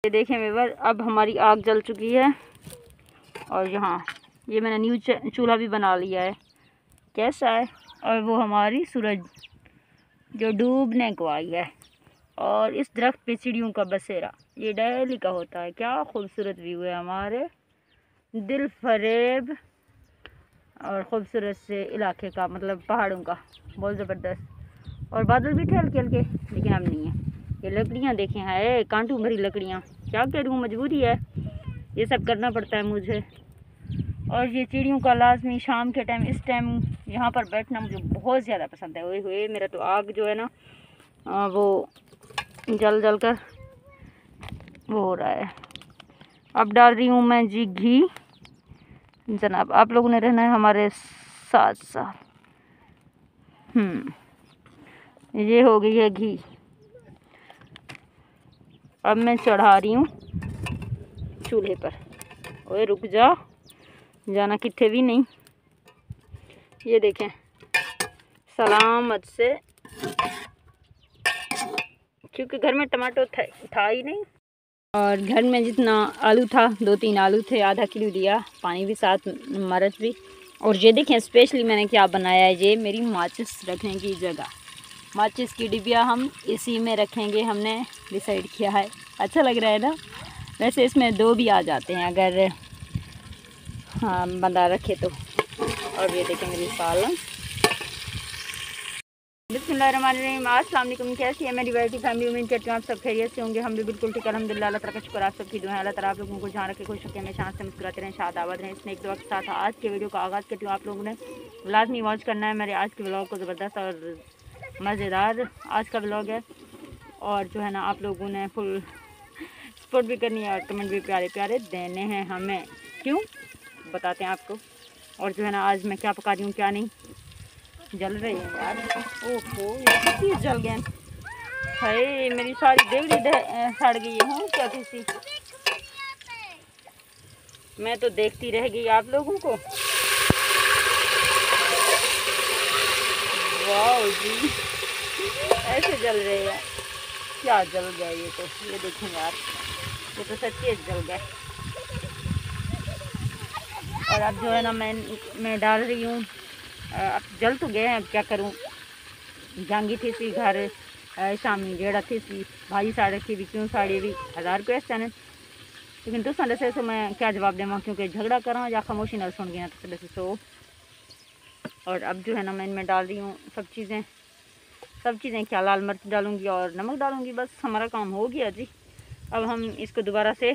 ये देखें व्यूअर, अब हमारी आग जल चुकी है और यहाँ ये मैंने न्यू चूल्हा भी बना लिया है। कैसा है? और वो हमारी सूरज जो डूबने को आई है और इस दरख्त पे चिड़ियों का बसेरा ये डेली का होता है। क्या खूबसूरत व्यू है हमारे दिल फरेब और ख़ूबसूरत से इलाके का, मतलब पहाड़ों का, बहुत ज़बरदस्त। और बादल भी थे हल्के हल्के, लेकिन अब नहीं है। ये लकड़ियाँ देखें, है कांटों भरी लकड़ियाँ, क्या करूँ, मजबूरी है, ये सब करना पड़ता है मुझे। और ये चिड़ियों का लाजमी शाम के टाइम, इस टाइम यहाँ पर बैठना मुझे बहुत ज़्यादा पसंद है। ओए होए, मेरा तो आग जो है ना वो जल जल कर वो हो रहा है। अब डाल रही हूँ मैं जी घी। जनाब आप लोगों ने रहना है हमारे साथ साथ। ये हो गई है घी। अब मैं चढ़ा रही हूँ चूल्हे पर। ओए रुक जा, जाना किथे भी नहीं। ये देखें सलामत से, क्योंकि घर में टमाटो था ही नहीं और घर में जितना आलू था, 2-3 आलू थे, आधा किलो दिया, पानी भी साथ, मरच भी। और ये देखें स्पेशली मैंने क्या बनाया है, ये मेरी माचिस रखने की जगह। माचिस की डिबिया हम इसी में रखेंगे, हमने डिसाइड किया है। अच्छा लग रहा है ना? वैसे इसमें 2 भी आ जाते हैं अगर हाँ बंदा रखे तो। और ये देखें मेरी सालन। बिस्मिल्लाहिर्रहमानिर्रहीम। अस्सलाम वालेकुम। कैसी है मेरी बैठी फैमिली? उम्मीद करती हूँ आप सब खैरियत से होंगे। हम भी बिल्कुल ठीक, अल्हम्दुलिल्लाह। अल्लाह ताला का शुक्र, आप सबकी दुआ है। अल्लाह ताला आप लोगों को जहाँ रखे खुश रखे, हमेशा से मुस्कुराते रहें, शाद आबाद रहें। इसने एक दुआ के साथ आज के वीडियो का आगाज़ करती हूँ। आप लोगों ने लाजमी वॉच करना है मेरे आज के व्लॉग को, ज़बरदस्त और मज़ेदार आज का व्लॉग है। और जो है ना आप लोगों ने फुल सपोर्ट भी करनी है और कमेंट भी प्यारे प्यारे देने हैं हमें। क्यों बताते हैं आपको। और जो है ना आज मैं क्या पका रही हूँ क्या नहीं। जल रही है यार, ओहो ये जल गए। हाय मेरी सारी देवड़ी सड़ गई हूँ क्या थी। मैं तो देखती रह गई आप लोगों को। वाह जी, ऐसे जल रहे हैं, क्या जल गया ये तो। ये देखें यार, ये तो सच्ची जल गए। और अब जो है ना मैं डाल रही हूँ। अब जल तो गए हैं, अब क्या करूँ। जांगी थी सी घर शामी जेड़ा थी सी भाई साड़े की भी क्यों साड़ी भी 1000 रुपये चैनल। लेकिन तुम दसे से मैं क्या जवाब देवा, क्योंकि झगड़ा करा या खामोशी न सुन गया तो दसे सो। और अब जो है ना मैं इनमें डाल रही हूँ सब चीज़ें क्या, लाल मिर्च डालूँगी और नमक डालूँगी, बस हमारा काम हो गया जी। अब हम इसको दोबारा से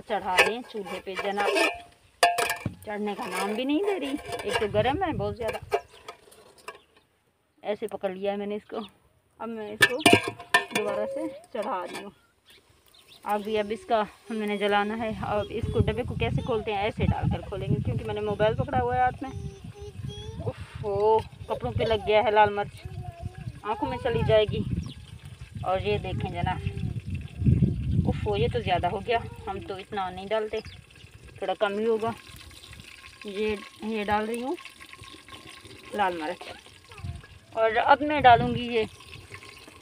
चढ़ा दें चूल्हे पे। जनाब चढ़ने का नाम भी नहीं ले रही, एक तो गर्म है बहुत ज़्यादा। ऐसे पकड़ लिया है मैंने इसको। अब मैं इसको दोबारा से चढ़ा रही हूँ आग भी। अब इसका मैंने जलाना है। अब इसको डब्बे को कैसे खोलते हैं, ऐसे डालकर खोलेंगे, क्योंकि मैंने मोबाइल पकड़ा हुआ है हाथ में। ओहो कपड़ों पे लग गया है लाल मिर्च, आँखों में चली जाएगी। और ये देखें जना, ओहो ये तो ज़्यादा हो गया, हम तो इतना नहीं डालते, थोड़ा कम ही होगा। ये डाल रही हूँ लाल मिर्च। और अब मैं डालूँगी ये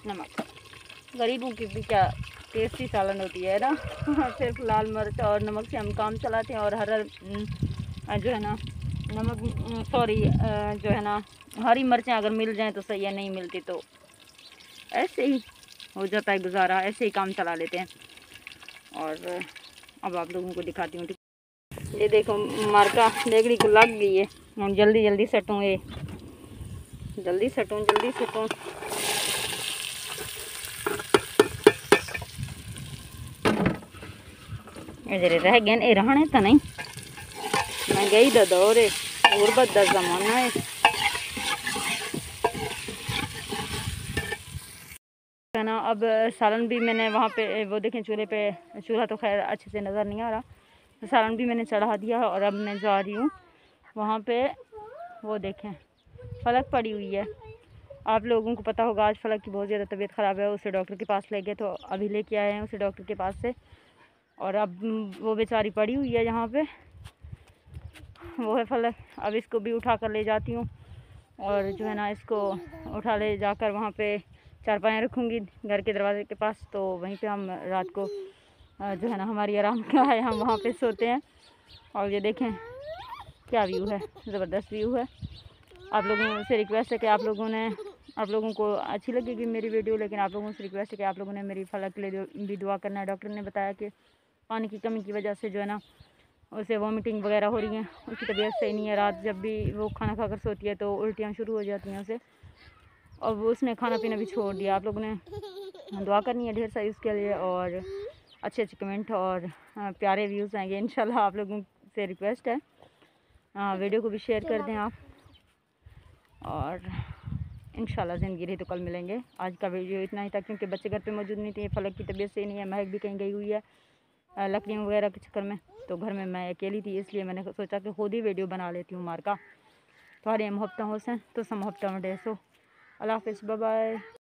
नमक। गरीबों की भी क्या टेस्टी सालन होती है ना सिर्फ लाल मिर्च और नमक से हम काम चलाते हैं। और हरा जो है ना नमक सॉरी जो है ना हरी मिर्चें अगर मिल जाएं तो सही है, नहीं मिलती तो ऐसे ही हो जाता है गुजारा, ऐसे ही काम चला लेते हैं। और अब आप लोगों को दिखाती हूँ। ये देखो मार्का लेगड़ी को लग गई है, हम जल्दी जल्दी सटूँ, ये जल्दी सटूँ। जरे रह गए ये रहने तो नहीं, मैं गई दा दौरे और बदा जमाना है। ना अब सालन भी मैंने वहाँ पे वो देखें चूल्हे पे, चूल्हा तो खैर अच्छे से नज़र नहीं आ रहा, सालन भी मैंने चढ़ा दिया है। और अब मैं जा रही हूँ वहाँ पे, वो देखें फलक पड़ी हुई है। आप लोगों को पता होगा आज फलक की बहुत ज़्यादा तबीयत ख़राब है, उसे डॉक्टर के पास ले गए, तो अभी लेके आए हैं उसे डॉक्टर के पास से। और अब वो बेचारी पड़ी हुई है यहाँ पे, वो है फलक। अब इसको भी उठा कर ले जाती हूँ और जो है ना इसको उठा ले जाकर वहाँ पे चारपाइयाँ रखूँगी घर के दरवाजे के पास, तो वहीं पे हम रात को जो है ना हमारी आराम का है, हम वहाँ पे सोते हैं। और ये देखें क्या व्यू है, ज़बरदस्त व्यू है। आप लोगों से रिक्वेस्ट है कि आप लोगों को अच्छी लगेगी मेरी वीडियो, लेकिन आप लोगों से रिक्वेस्ट है कि आप लोगों ने मेरी फलक के लिए भी दुआ करना है। डॉक्टर ने बताया कि पानी की कमी की वजह से जो है ना उसे वॉमिटिंग वगैरह हो रही है, उसकी तबीयत सही नहीं है। रात जब भी वो खाना खाकर सोती है तो उल्टियाँ शुरू हो जाती हैं उसे, और वो उसने खाना पीना भी छोड़ दिया। आप लोगों ने दुआ करनी है ढेर सारी उसके लिए, और अच्छे अच्छे कमेंट और प्यारे व्यूज़ आएंगे इंशाल्लाह। आप लोगों से रिक्वेस्ट है, वीडियो को भी शेयर कर दें आप, और इंशाल्लाह ज़िंदगी रही तो कल मिलेंगे। आज का वीडियो इतना ही था, क्योंकि बच्चे घर पे मौजूद नहीं थे, फलक की तबीयत सही नहीं है, महक भी कहीं गई हुई है लकड़ियों वगैरह के चक्कर में, तो घर में मैं अकेली थी, इसलिए मैंने सोचा कि खुद ही वीडियो बना लेती हूँ मार का। तुम्हारे मोहब्बत हुसैन तो सब मोहब्बत में डेसो। अल्लाह हाफ़िज़, बाय बाय।